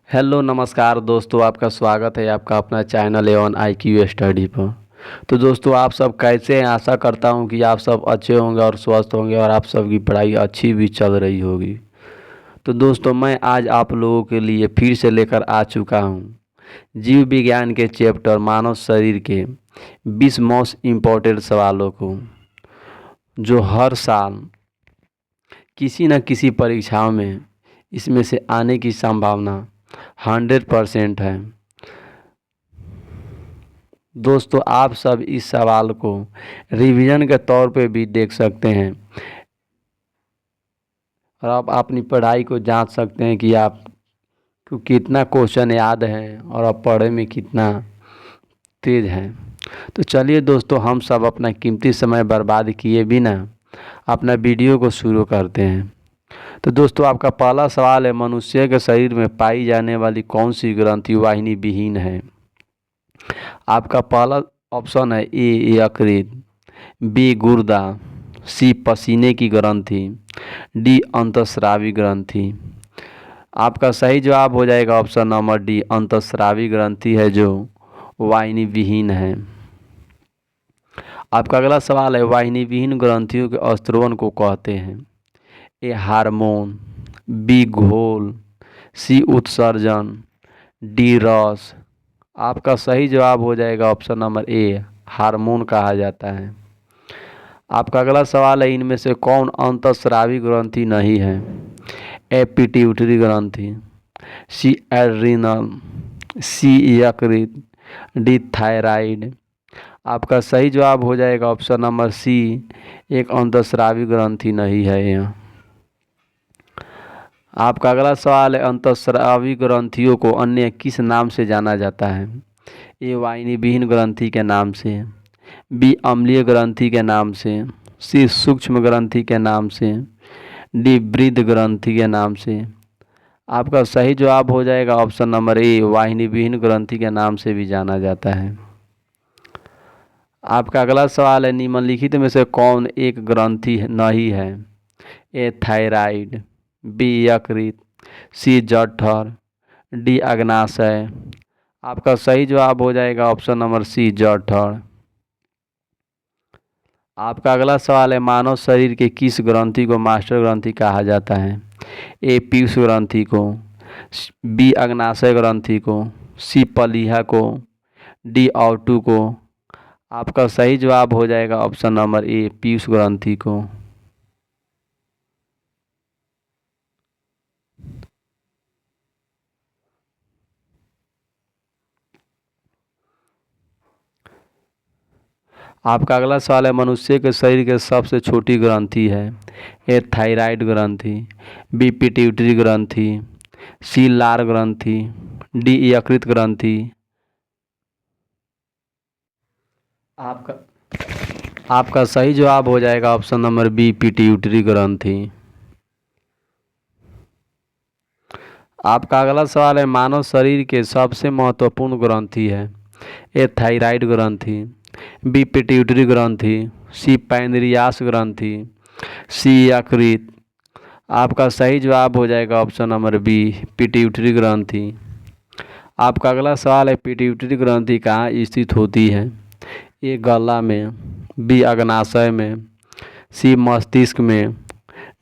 Hello नमस्कार दोस्तों, आपका स्वागत है आपका अपना चैनल एवन आई क्यू स्टडी पर। तो दोस्तों, आप सब कैसे हैं? आशा करता हूं कि आप सब अच्छे होंगे और स्वस्थ होंगे और आप सबकी पढ़ाई अच्छी भी चल रही होगी। तो दोस्तों, मैं आज आप लोगों के लिए फिर से लेकर आ चुका हूं जीव विज्ञान के चैप्टर मानव शरीर के 20 मोस्ट इम्पोर्टेंट सवालों को, जो हर साल किसी न किसी परीक्षाओं में इसमें से आने की संभावना 100% है। दोस्तों, आप सब इस सवाल को रिवीजन के तौर पे भी देख सकते हैं और आप अपनी पढ़ाई को जांच सकते हैं कि आपको कितना क्वेश्चन याद है और आप पढ़े में कितना तेज हैं। तो चलिए दोस्तों, हम सब अपना कीमती समय बर्बाद किए बिना अपना वीडियो को शुरू करते हैं। तो दोस्तों, आपका पहला सवाल है, मनुष्य के शरीर में पाई जाने वाली कौन सी ग्रंथि वाहिनी विहीन है? आपका पहला ऑप्शन है ए यकृत, बी गुर्दा, सी पसीने की ग्रंथि, डी अंतःस्रावी ग्रंथि। आपका सही जवाब हो जाएगा ऑप्शन नंबर डी, अंतःस्रावी ग्रंथि है जो वाहिनी विहीन है। आपका अगला सवाल है, वाहिनी विहीन ग्रंथियों के स्त्रवन को कहते हैं? ए हार्मोन, बी घोल, सी उत्सर्जन, डी रस। आपका सही जवाब हो जाएगा ऑप्शन नंबर ए, हार्मोन कहा जाता है। आपका अगला सवाल है, इनमें से कौन अंतःस्रावी ग्रंथि नहीं है? ए पिट्यूटरी ग्रंथि, सी एड्रिनल, सी यकृत, डी थायराइड। आपका सही जवाब हो जाएगा ऑप्शन नंबर सी, एक अंतःस्रावी ग्रंथि नहीं है यहाँ। आपका अगला सवाल है, अंतःस्रावी ग्रंथियों को अन्य किस नाम से जाना जाता है? ए वाहिनी विहीन ग्रंथि के नाम से, बी अम्लीय ग्रंथि के नाम से, सी सूक्ष्म ग्रंथि के नाम से, डी वृद्ध ग्रंथि के नाम से। आपका सही जवाब हो जाएगा ऑप्शन नंबर ए, वाहिनी विहीन ग्रंथि के नाम से भी जाना जाता है। आपका अगला सवाल है, निम्नलिखित में से कौन एक ग्रंथि नहीं है? ए थायराइड, बी यकृत, सी जठर, डी अग्नाशय। आपका सही जवाब हो जाएगा ऑप्शन नंबर सी, जठर। आपका अगला सवाल है, मानव शरीर के किस ग्रंथि को मास्टर ग्रंथि कहा जाता है? ए पीयूष ग्रंथि को, बी अग्नाशय ग्रंथि को, सी पलीहा को, डी ऑटू को। आपका सही जवाब हो जाएगा ऑप्शन नंबर ए, पीयूष ग्रंथि को। आपका अगला सवाल है, मनुष्य के शरीर के सबसे छोटी ग्रंथि है? ए थायराइड ग्रंथि, बी पिट्यूटरी ग्रंथि, सी लार ग्रंथि, डी यकृत ग्रंथि। आपका आपका सही जवाब हो जाएगा ऑप्शन नंबर बी, पिट्यूटरी ग्रंथि। आपका अगला सवाल है, मानव शरीर के सबसे महत्वपूर्ण ग्रंथि है? ए थायराइड ग्रंथि, बी पिट्यूटरी ग्रंथि, सी पैनक्रियास ग्रंथि, सी यकृत। आपका सही जवाब हो जाएगा ऑप्शन नंबर बी, पिट्यूटरी ग्रंथि। आपका अगला सवाल है, पिट्यूटरी ग्रंथि कहाँ स्थित होती है? ए गला में, बी अग्नाशय में, सी मस्तिष्क में,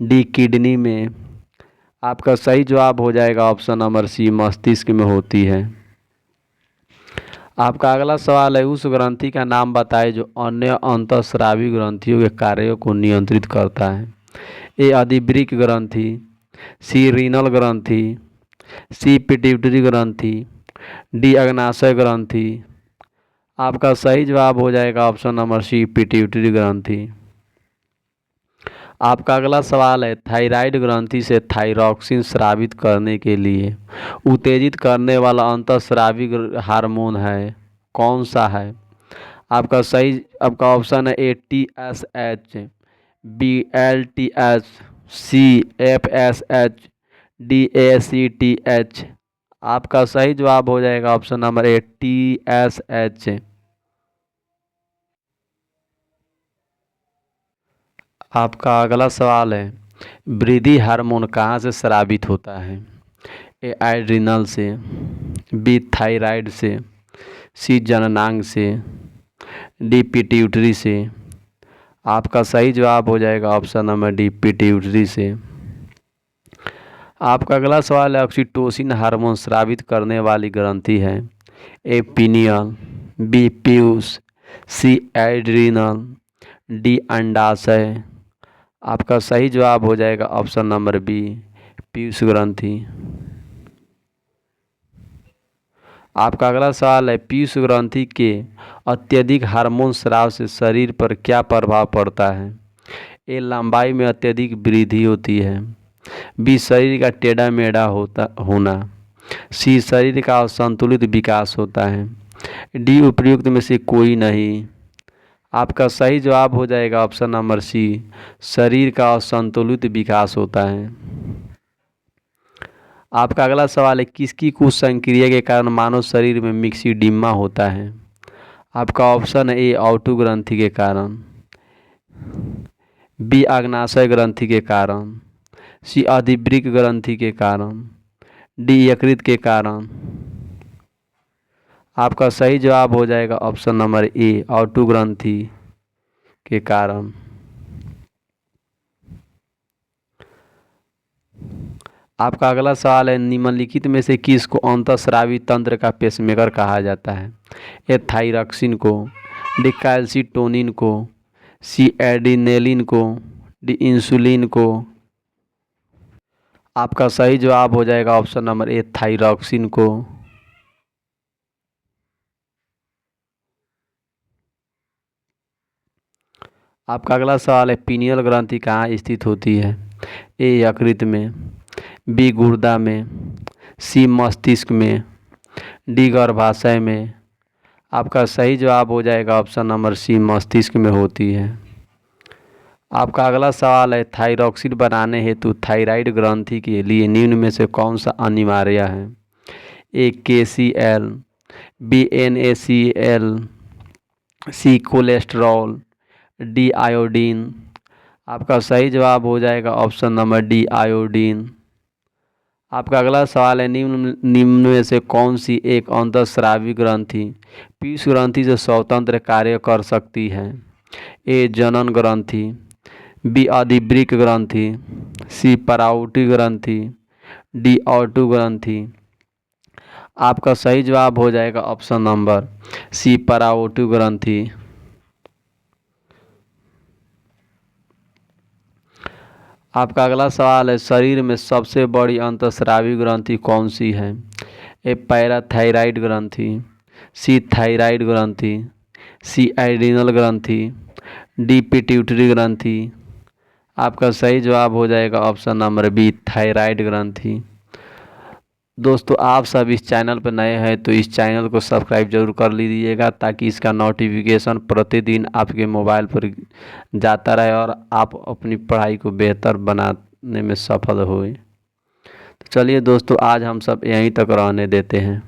डी किडनी में। आपका सही जवाब हो जाएगा ऑप्शन नंबर सी, मस्तिष्क में होती है। आपका अगला सवाल है, उस ग्रंथि का नाम बताएं जो अन्य अंतःस्रावी ग्रंथियों के कार्यों को नियंत्रित करता है? ए अधिवृक्क ग्रंथि, सी रीनल ग्रंथि, सी पिट्यूटरी ग्रंथि, डी अग्नाशय ग्रंथि। आपका सही जवाब हो जाएगा ऑप्शन नंबर सी, पिट्यूटरी ग्रंथि। आपका अगला सवाल है, थायराइड ग्रंथि से थायरॉक्सिन स्रावित करने के लिए उत्तेजित करने वाला अंतःस्रावी हार्मोन है, कौन सा है? आपका ऑप्शन है, A T S H, B L T H, C F S H, D A C T H. आपका सही जवाब हो जाएगा option number A, T S H. आपका अगला सवाल है, वृद्धि हार्मोन कहाँ से स्रावित होता है? ए एड्रिनल से, बी थायराइड से, सी जननांग से, डी पिट्यूटरी से। आपका सही जवाब हो जाएगा ऑप्शन नंबर डी पिट्यूटरी से। आपका अगला सवाल है ऑक्सीटोसिन हार्मोन स्रावित करने वाली ग्रंथि है। ए पीनियल, बी पीयूष, सी एड्रिनल, डी अंडाशय। आपका सही जवाब हो जाएगा ऑप्शन नंबर बी पीयूष ग्रंथि। आपका अगला सवाल है पीयूष ग्रंथि के अत्यधिक हार्मोन स्राव से शरीर पर क्या प्रभाव पड़ता है। ए लंबाई में अत्यधिक वृद्धि होती है, बी शरीर का टेढ़ा मेढ़ा होना, सी शरीर का असंतुलित विकास होता है, डी उपयुक्त में से कोई नहीं। आपका सही जवाब हो जाएगा ऑप्शन नंबर सी शरीर का असंतुलित विकास होता है। आपका अगला सवाल है किसकी कुछ संक्रिया के कारण मानव शरीर में मिक्सिडिमा होता है। आपका ऑप्शन है ए ऑटो ग्रंथि के कारण, बी अग्नाशय ग्रंथि के कारण, सी अधिवृक्क ग्रंथि के कारण, डी यकृत के कारण। आपका सही जवाब हो जाएगा ऑप्शन नंबर ए ऑटो ग्रंथि के कारण। आपका अगला सवाल है निम्नलिखित में से किसको अंतःस्रावी तंत्र का पेसमेकर कहा जाता है। ए थायरॉक्सिन को, डी कैल्सिटोनिन को, सी एड्रेनालिन को, डी इंसुलिन को। आपका सही जवाब हो जाएगा ऑप्शन नंबर ए थायरॉक्सिन को। आपका अगला सवाल है पीनियल ग्रंथि कहाँ स्थित होती है। ए यकृत में, बी गुर्दा में, सी मस्तिष्क में, डी गर्भाशय में। आपका सही जवाब हो जाएगा ऑप्शन नंबर सी मस्तिष्क में होती है। आपका अगला सवाल है थायरॉक्सिन बनाने हेतु थायराइड ग्रंथि के लिए निम्न में से कौन सा अनिवार्य है। ए KCl, बी NaCl, सी कोलेस्ट्रॉल, डी आयोडीन। आपका सही जवाब हो जाएगा ऑप्शन नंबर डी आयोडीन। आपका अगला सवाल है निम्न में से कौन सी एक अंतःस्रावी ग्रंथि पीयूष ग्रंथि से स्वतंत्र कार्य कर सकती है। ए जनन ग्रंथि, बी अधिवृक्क ग्रंथि, सी पाराउटी ग्रंथि, डी ऑटो ग्रंथि। आपका सही जवाब हो जाएगा ऑप्शन नंबर सी पाराउटी ग्रंथि। आपका अगला सवाल है शरीर में सबसे बड़ी अंतःस्रावी ग्रंथि कौन सी है। ए पैराथायराइड ग्रंथि, सी थायराइड ग्रंथि, सी एड्रिनल ग्रंथि, डी पिट्यूटरी ग्रंथि। आपका सही जवाब हो जाएगा ऑप्शन नंबर बी थायराइड ग्रंथि। दोस्तों आप सब इस चैनल पर नए हैं तो इस चैनल को सब्सक्राइब जरूर कर लीजिएगा ताकि इसका नोटिफिकेशन प्रतिदिन आपके मोबाइल पर जाता रहे और आप अपनी पढ़ाई को बेहतर बनाने में सफल होए। तो चलिए दोस्तों आज हम सब यहीं तक रहने देते हैं।